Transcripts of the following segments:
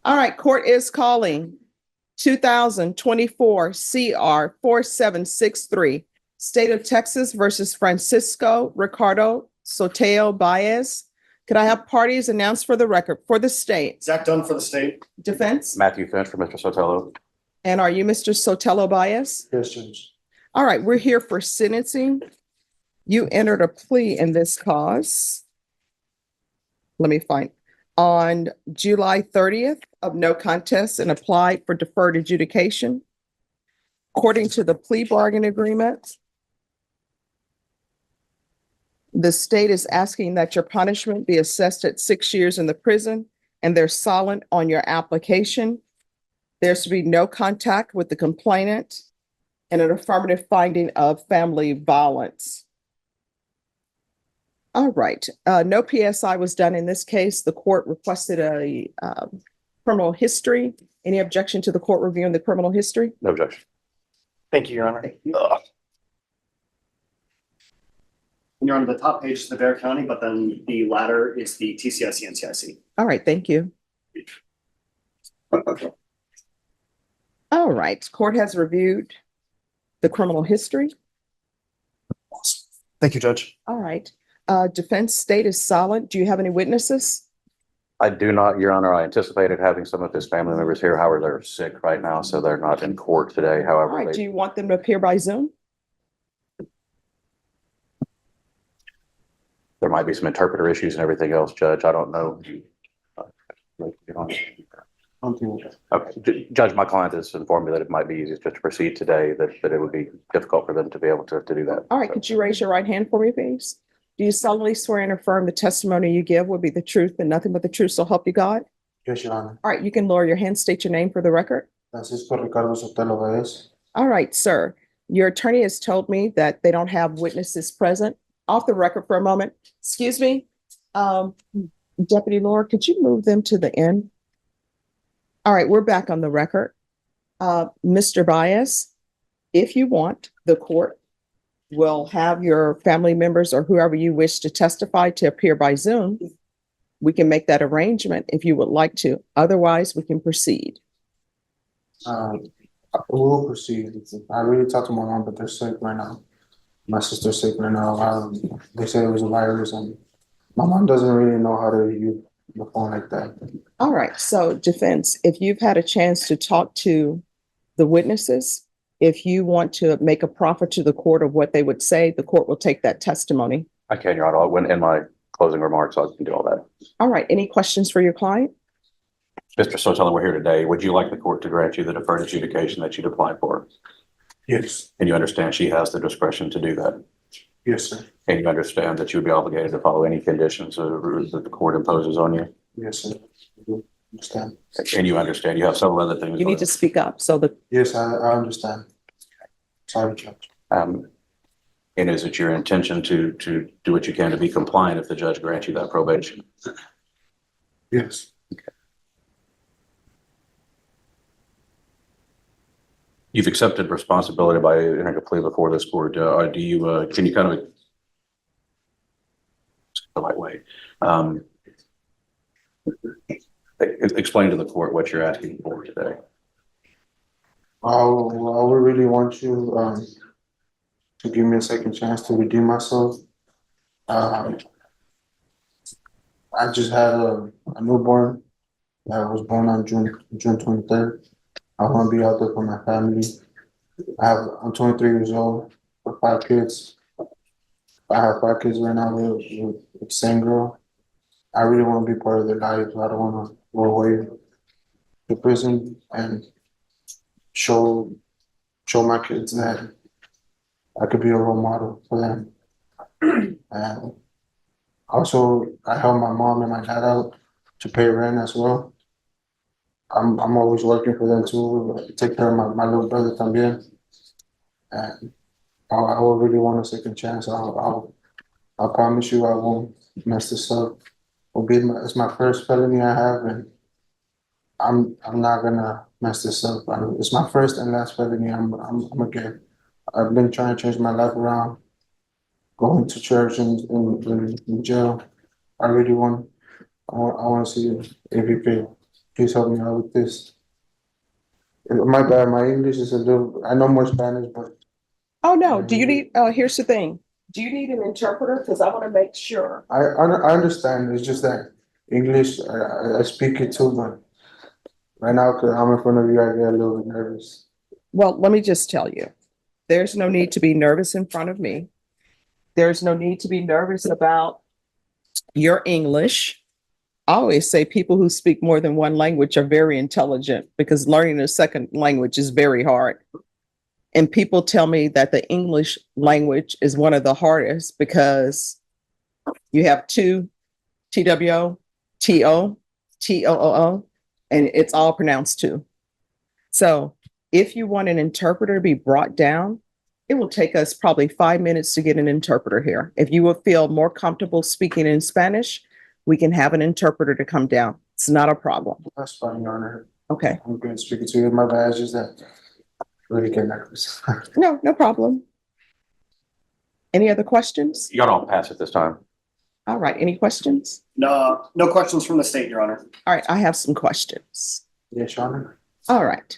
All right, court is calling 2024 CR 4763, State of Texas versus Francisco Ricardo Sotelo Baez. Could I have parties announced for the record for the state? Zach Dunn for the state. Defense? Matthew Finch for Mr. Sotelo. And are you Mr. Sotelo Baez? Yes, Judge. All right, we're here for sentencing. You entered a plea in this cause. Let me find. On July 30th of no contest and applied for deferred adjudication. According to the plea bargain agreement, the state is asking that your punishment be assessed at 6 years in the prison, and they're silent on your application. There's to be no contact with the complainant and an affirmative finding of family violence. All right, no PSI was done in this case. The court requested a criminal history. Any objection to the court reviewing the criminal history? No objection. Thank you, Your Honor. You're on the top page is the Bear County, but then the latter is the TCIC and CIC. All right, thank you. All right, court has reviewed the criminal history. Thank you, Judge. All right, defense state is silent. Do you have any witnesses? I do not, Your Honor. I anticipated having some of his family members here. However, they're sick right now, so they're not in court today. All However, right, do you want them to appear by Zoom? there might be some interpreter issues and everything else, Judge. I don't know. Okay, Judge, my client has informed me that it might be easiest just to proceed today, that it would be difficult for them to be able to do that. All right, could you raise your right hand for me, please? Do you solemnly swear and affirm the testimony you give will be the truth and nothing but the truth, so help you God? Yes, Your Honor. All right, you can lower your hand, state your name for the record. Francisco Ricardo Sotelo Baez. All right, sir. Your attorney has told me that they don't have witnesses present. Off the record for a moment. Excuse me. Deputy Laura, could you move them to the end? All right, we're back on the record. Mr. Baez, if you want, the court will have your family members or whoever you wish to testify to appear by Zoom. We can make that arrangement if you would like to. Otherwise, we can proceed. We will proceed. I really talked to my mom, but they're sick right now. My sister's sick right now. They said it was a virus, and my mom doesn't really know how to use the phone like that. All right, so defense, if you've had a chance to talk to the witnesses, if you want to make a proffer to the court of what they would say, the court will take that testimony. I can, Your Honor. When in my closing remarks, I can do all that. All right, any questions for your client? Mr. Sotelo, we're here today. Would you like the court to grant you the deferred adjudication that you'd applied for? Yes. And you understand she has the discretion to do that? Yes, sir. And you understand that you would be obligated to follow any conditions or rules that the court imposes on you? Yes, sir. I do understand. And you understand you have several other things. You need to speak up so the Yes, I understand. Sorry, Judge. And is it your intention to do what you can to be compliant if the judge grants you that probation? Yes. You've accepted responsibility by entering a plea before this court. Do you, can you kind of the right way? Explain to the court what you're asking for today. I would really want you to give me a second chance to redeem myself. I just had a newborn that was born on June 23rd. I want to be out there for my family. I'm 23 years old with 5 kids. I have 5 kids right now with the same girl. I really want to be part of their lives. I don't want to go away to prison and show my kids that I could be a role model for them. And also, I help my mom and my dad out to pay rent as well. I'm always working for them too, take care of my little brother también. And I would really want a second chance. I promise you I won't mess this up. It's my first felony I have, and I'm not gonna mess this up. It's my first and last felony I'm gonna get. I've been trying to change my life around, going to church and in jail. I really want to see if you feel. please help me out with this. My bad, my English is a little, I know more Spanish, but Oh, no, do you need, here's the thing. Do you need an interpreter? Because I want to make sure. I understand. It's just that English, I speak it too, but right now, because I'm in front of you, I get a little bit nervous. Well, let me just tell you, there's no need to be nervous in front of me. There's no need to be nervous about your English. I always say people who speak more than one language are very intelligent because learning a second language is very hard. And people tell me that the English language is one of the hardest because you have two TWO, TO, TOOO, and it's all pronounced two. So if you want an interpreter to be brought down, it will take us probably 5 minutes to get an interpreter here. If you would feel more comfortable speaking in Spanish, we can have an interpreter to come down. It's not a problem. That's fine, Your Honor. Okay. I'm good speaking to you. My bad, it's just that I really get nervous. No, no problem. Any other questions? Y'all don't pass at this time. All right. Any questions? No, no questions from the state, Your Honor. All right. I have some questions. Yes, Your Honor. All right.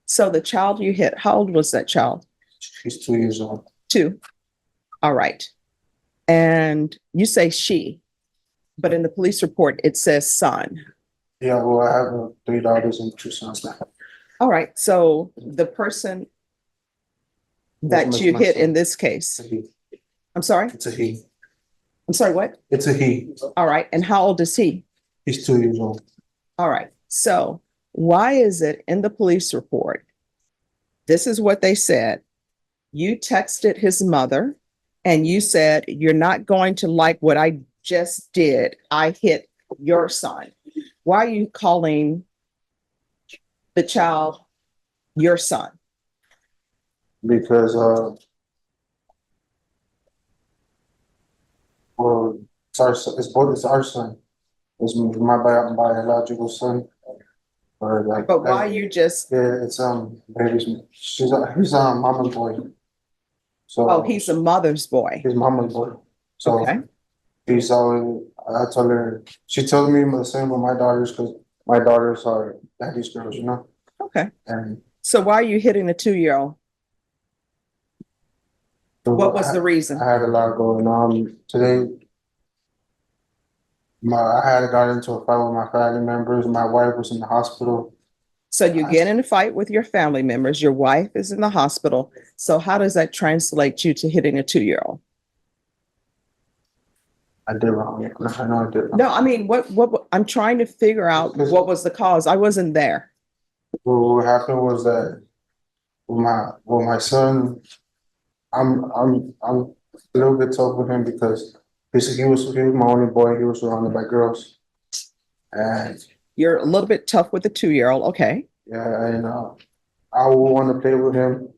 So the child you hit, how old was that child? She's 2 years old. 2. All right. And you say she, but in the police report, it says son. Yeah, well, I have 3 daughters and 2 sons now. All right. So the person that Yes, you my hit son. in this case, It's a he. I'm sorry. It's a he. I'm sorry. What? It's a he. All right. And how old is he? He's 2 years old. All right. So why is it in the police report? This is what they said. You texted his mother and you said, you're not going to like what I just did. I hit your son. Why are you calling the child your son? Because well, it's our son, it's our son. It's my biological son. Or like, But why you just, yeah, it's baby's. He's mama's boy. So oh, he's a mother's boy. his mama's boy. So Okay. he's always. I told her. She told me the same with my daughters because my daughters are daddy's girls, you know. Okay. And So why are you hitting a 2-year-old? What was the reason? I had a lot going on today. I had got into a fight with my family members. My wife was in the hospital. So you get in a fight with your family members. Your wife is in the hospital. So how does that translate you to hitting a 2-year-old? I did wrong. I know I did wrong. No, I mean, what I'm trying to figure out what was the cause. I wasn't there. Well, what happened was that with my son, I'm a little bit tough with him because basically he was my only boy. He was surrounded by girls, and You're a little bit tough with the 2-year-old. Okay. yeah, and I would want to play with him.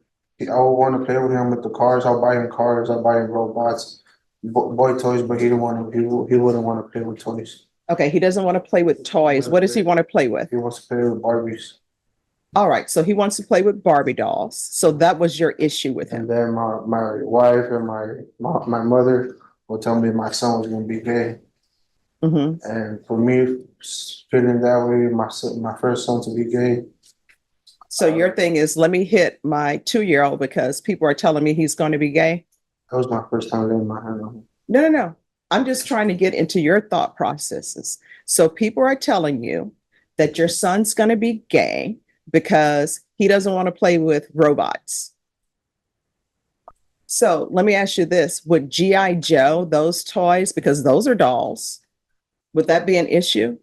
I would want to play with him with the cars. I'll buy him cars. I'll buy him robots, boy toys, but he didn't want to. He wouldn't want to play with toys. Okay. He doesn't want to play with toys. What does he want to play with? He wants to play with Barbies. All right. So he wants to play with Barbie dolls. So that was your issue with him. And then my wife and my mother will tell me my son was gonna be gay. Hmm. And for me, feeling that way, my first son to be gay. So your thing is, let me hit my 2-year-old because people are telling me he's going to be gay. That was my first time laying my hand on him. No. I'm just trying to get into your thought processes. So people are telling you that your son's going to be gay because he doesn't want to play with robots. So let me ask you this. Would G.I. Joe, those toys, because those are dolls, would that be an issue?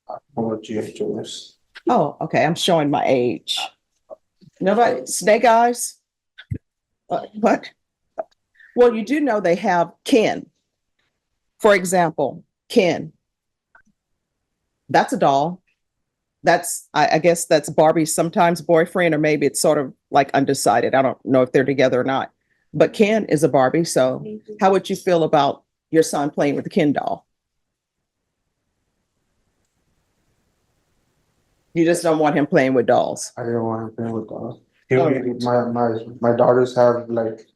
I don't know what G.I. Joe is. Oh, okay. I'm showing my age. Nobody, Snake Eyes? What? Well, you do know they have Ken. For example, Ken. That's a doll. That's, I guess that's Barbie's sometimes boyfriend, or maybe it's sort of like undecided. I don't know if they're together or not. But Ken is a Barbie. So how would you feel about your son playing with the Ken doll? You just don't want him playing with dolls. I didn't want him playing with dolls. Oh. My daughters have like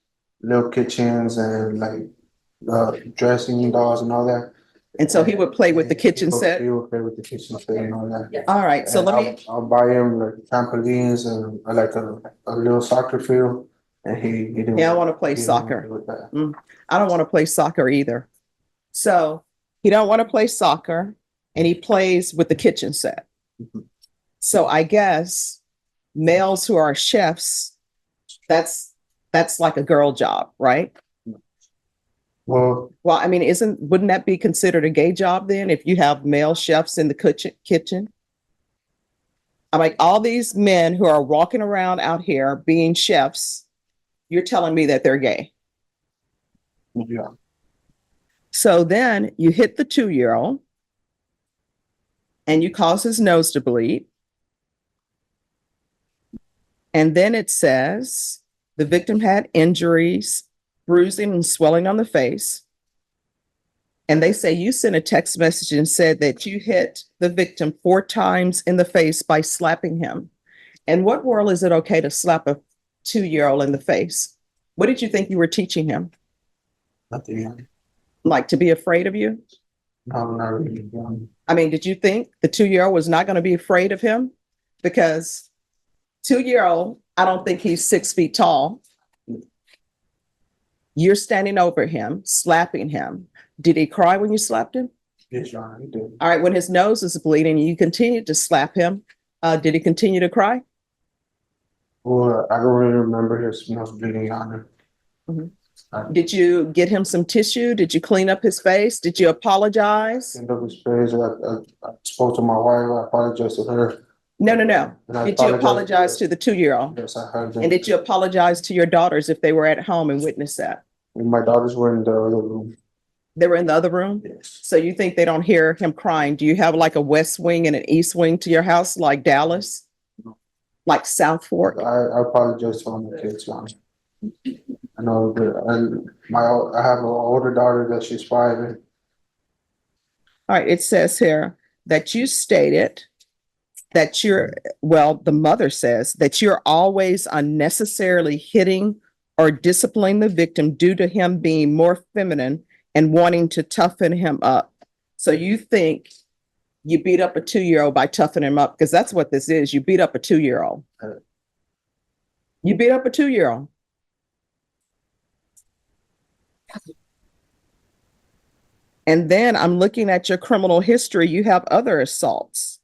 little kitchens and like dressing dolls and all that. And so he would play with the kitchen set? He would play with the kitchen set and all that. All right, so And let me, I'll buy him like trampolines and like a little soccer field, and he didn't. Yeah, I wanna play he didn't soccer. do with that. I don't want to play soccer either. So he don't want to play soccer and he plays with the kitchen set. Mhm. So I guess males who are chefs, that's like a girl job, right? Well, Well, I mean, wouldn't that be considered a gay job then if you have male chefs in the kitchen? I'm like, all these men who are walking around out here being chefs, you're telling me that they're gay. yeah, So then you hit the 2-year-old and you cause his nose to bleed. And then it says the victim had injuries, bruising and swelling on the face. And they say you sent a text message and said that you hit the victim 4 times in the face by slapping him. In what world is it okay to slap a 2-year-old in the face? What did you think you were teaching him? nothing. Like to be afraid of you? No, not really. I mean, did you think the 2-year-old was not going to be afraid of him? Because 2-year-old, I don't think he's 6 feet tall. You're standing over him, slapping him. Did he cry when you slapped him? Yes, Your Honor, he did. All right, when his nose is bleeding, you continued to slap him. Did he continue to cry? Well, I don't really remember his nose bleeding, Your Honor. Did you get him some tissue? Did you clean up his face? Did you apologize? End of his face. I spoke to my wife. I apologized to her. No. And I Did you apologize to the 2-year-old? Yes, I heard them. And did you apologize to your daughters if they were at home and witnessed that? My daughters were in the other room. They were in the other room? Yes. So you think they don't hear him crying? Do you have like a west wing and an east wing to your house, like Dallas? No. Like South Fork? I apologize to all my kids, Your Honor. I know that, and I have an older daughter that she's 5. And All right, it says here that you stated that the mother says that you're always unnecessarily hitting or disciplining the victim due to him being more feminine and wanting to toughen him up. So you think you beat up a 2-year-old by toughening him up, because that's what this is. You beat up a 2-year-old. You beat up a 2-year-old. And then I'm looking at your criminal history. You have other assaults.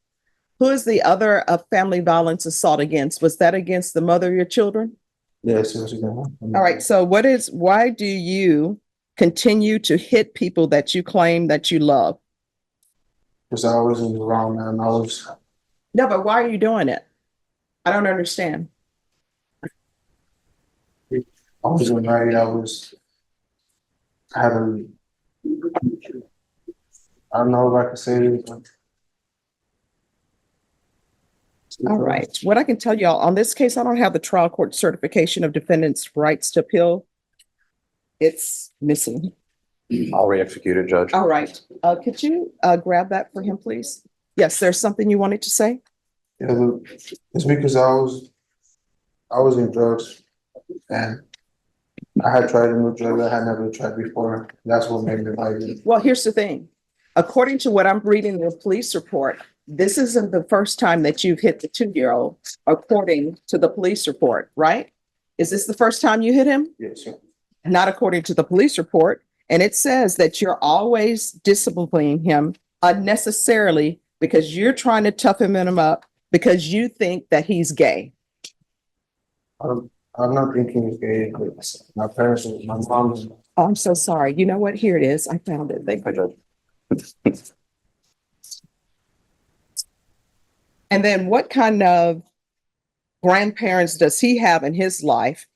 Who is the other family violence assault against? Was that against the mother of your children? yes, it was a good one. All right. So why do you continue to hit people that you claim that you love? Because I was in the wrong, man. No, but why are you doing it? I don't understand. I wasn't right. I don't know if I can say it, but. All right. What I can tell y'all on this case, I don't have the trial court certification of defendant's rights to appeal. It's missing. I'll re-execute it, Judge. All right. Could you grab that for him, please? Yes, there's something you wanted to say? Yeah, it's because I was in drugs, and I had tried a new drug I had never tried before. That's what made me like it. Well, here's the thing. According to what I'm reading in the police report, this isn't the first time that you've hit the 2-year-old, according to the police report, right? Is this the first time you hit him? Yes, sir. Not according to the police report. And it says that you're always disciplining him unnecessarily because you're trying to toughen him up because you think that he's gay. I'm not thinking it's gay. But my parents, my mom. Oh, I'm so sorry. You know what? Here it is. I found it. Hi, Judge. And then what kind of grandparents does he have in his life,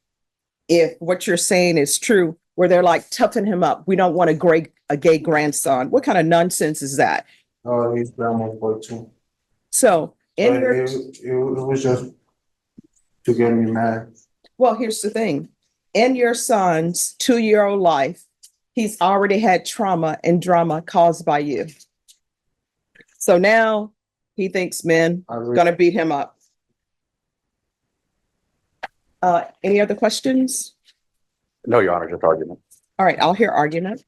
if what you're saying is true, where they're like, toughen him up. We don't want a gay grandson. What kind of nonsense is that? Oh, he's grandma's boy too. So in But your, it was just to get me mad. well, here's the thing. In your son's 2-year-old life, he's already had trauma and drama caused by you. So now he thinks men I are really, gonna beat him up. Any other questions? No, Your Honor, just argument. All right, I'll hear argument.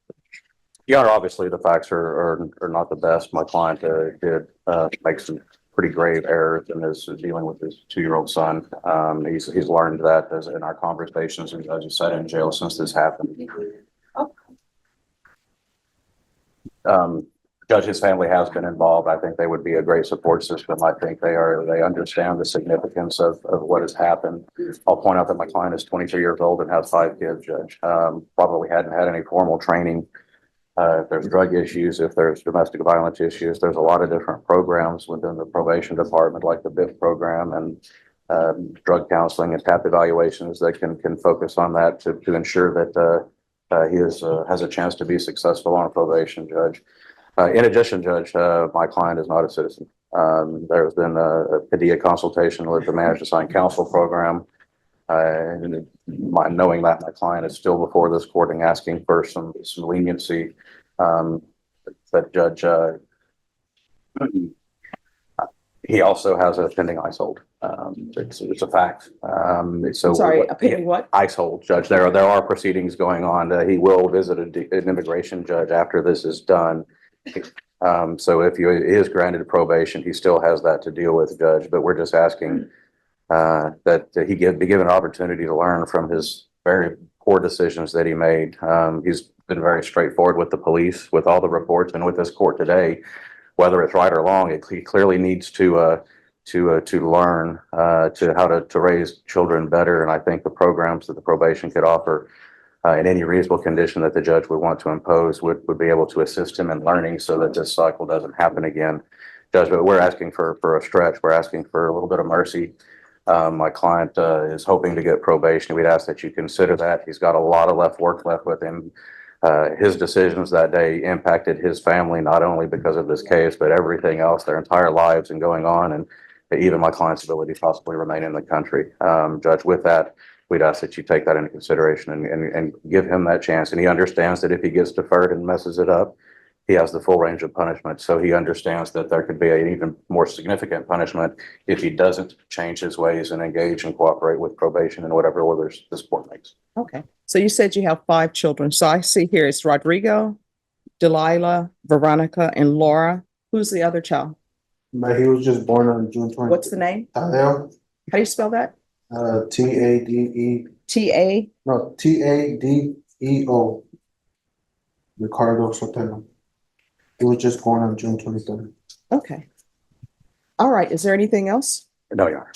Your Honor, obviously the facts are not the best. My client did make some pretty grave errors in his dealing with his 2-year-old son. He's learned that as in our conversations, and as you said, in jail since this happened. Judge, his family has been involved. I think they would be a great support system. I think they understand the significance of what has happened. I'll point out that my client is 23 years old and has 5 kids, Judge. Probably hadn't had any formal training. If there's drug issues, if there's domestic violence issues, there's a lot of different programs within the probation department, like the BIF program and drug counseling and TAP evaluations that can focus on that to ensure that he has a chance to be successful on probation, Judge. In addition, Judge, my client is not a citizen. There's been a PDEA consultation with the Managed Assigned Counsel program. And knowing that my client is still before this court and asking for some leniency, but Judge, he also has a pending ICE hold. It's a fact. So Sorry, a pending what? ICE hold, Judge. There are proceedings going on. He will visit an immigration judge after this is done. So if he is granted probation, he still has that to deal with, Judge. But we're just asking that he be given an opportunity to learn from his very poor decisions that he made. He's been very straightforward with the police, with all the reports, and with this court today. Whether it's right or wrong, he clearly needs to learn to how to raise children better. And I think the programs that the probation could offer in any reasonable condition that the judge would want to impose would be able to assist him in learning so that this cycle doesn't happen again. Judge, but we're asking for a stretch. We're asking for a little bit of mercy. My client is hoping to get probation. We'd ask that you consider that. He's got a lot of work left with him. His decisions that day impacted his family, not only because of this case, but everything else, their entire lives and going on, and even my client's ability to possibly remain in the country. Judge, with that, we'd ask that you take that into consideration and give him that chance. And he understands that if he gets deferred and messes it up, he has the full range of punishment. So he understands that there could be an even more significant punishment if he doesn't change his ways and engage and cooperate with probation and whatever orders this court makes. Okay. So you said you have 5 children. So I see here it's Rodrigo, Delilah, Veronica, and Laura. Who's the other child? But he was just born on June 20th. What's the name? Tadeo, How do you spell that? T-A-D-E, T-A? no, T-A-D-E-O. Ricardo Sotelo. He was just born on June 23rd. Okay. All right. Is there anything else? No, Your Honor.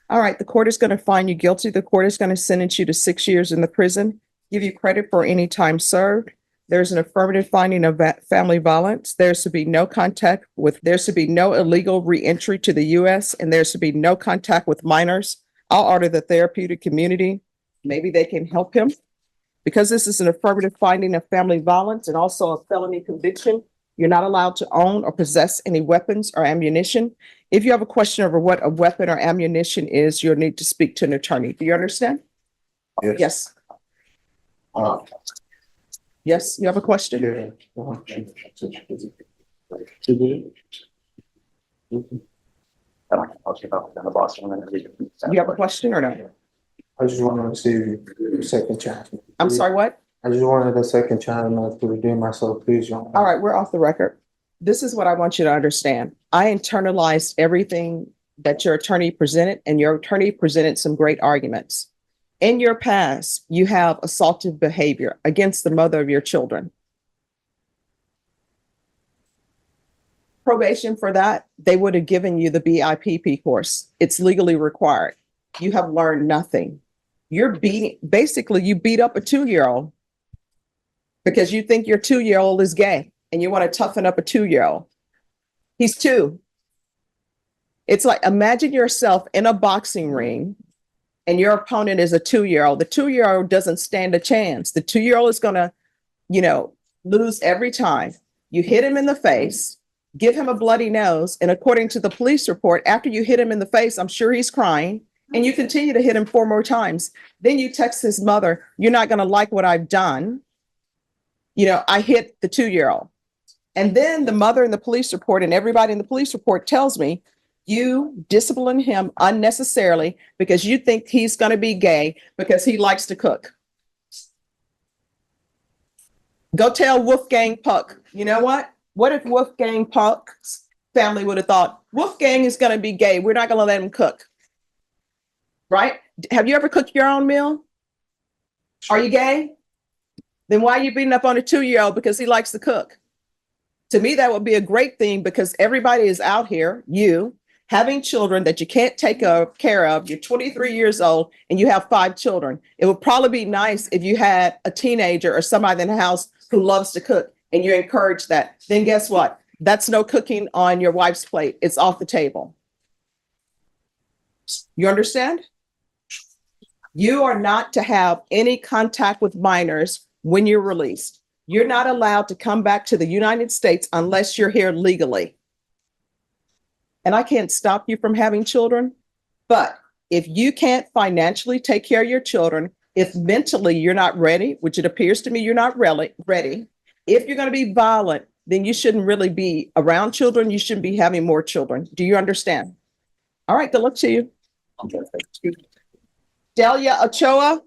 All right. The court is going to find you guilty. The court is going to sentence you to 6 years in the prison, give you credit for any time served. There's an affirmative finding of family violence. There's to be no illegal reentry to the U.S., and there's to be no contact with minors. I'll order the therapeutic community. Maybe they can help him. Because this is an affirmative finding of family violence and also a felony conviction, you're not allowed to own or possess any weapons or ammunition. If you have a question over what a weapon or ammunition is, you'll need to speak to an attorney. Do you understand? Yes. Yes, you have a question? Yeah. You have a question or no? I just wanted to see you a second chance. I'm sorry, what? I just wanted a second chance to redeem myself, please, Your Honor. All right, we're off the record. This is what I want you to understand. I internalized everything that your attorney presented, and your attorney presented some great arguments. In your past, you have assaultive behavior against the mother of your children. Probation for that, they would have given you the BIPP course. It's legally required. You have learned nothing. You beat up a 2-year-old because you think your 2-year-old is gay and you want to toughen up a 2-year-old. He's 2. It's like, imagine yourself in a boxing ring and your opponent is a 2-year-old. The 2-year-old doesn't stand a chance. The 2-year-old is going to, lose every time. You hit him in the face, give him a bloody nose. And according to the police report, after you hit him in the face, I'm sure he's crying. And you continue to hit him 4 more times. Then you text his mother, you're not going to like what I've done. I hit the 2-year-old. And then the mother in the police report and everybody in the police report tells me you discipline him unnecessarily because you think he's going to be gay because he likes to cook. Go tell Wolfgang Puck. You know what? What if Wolfgang Puck's family would have thought, Wolfgang is going to be gay. We're not going to let him cook. Right? Have you ever cooked your own meal? Are you gay? Then why are you beating up on a 2-year-old because he likes to cook? To me, that would be a great thing because everybody is out here, you, having children that you can't take care of. You're 23 years old and you have 5 children. It would probably be nice if you had a teenager or somebody in the house who loves to cook and you encourage that. Then guess what? That's no cooking on your wife's plate. It's off the table. You understand? You are not to have any contact with minors when you're released. You're not allowed to come back to the United States unless you're here legally. And I can't stop you from having children, but if you can't financially take care of your children, if mentally you're not ready, which it appears to me you're not really ready, if you're going to be violent, then you shouldn't really be around children. You shouldn't be having more children. Do you understand? All right, good luck to you. Delia Ochoa.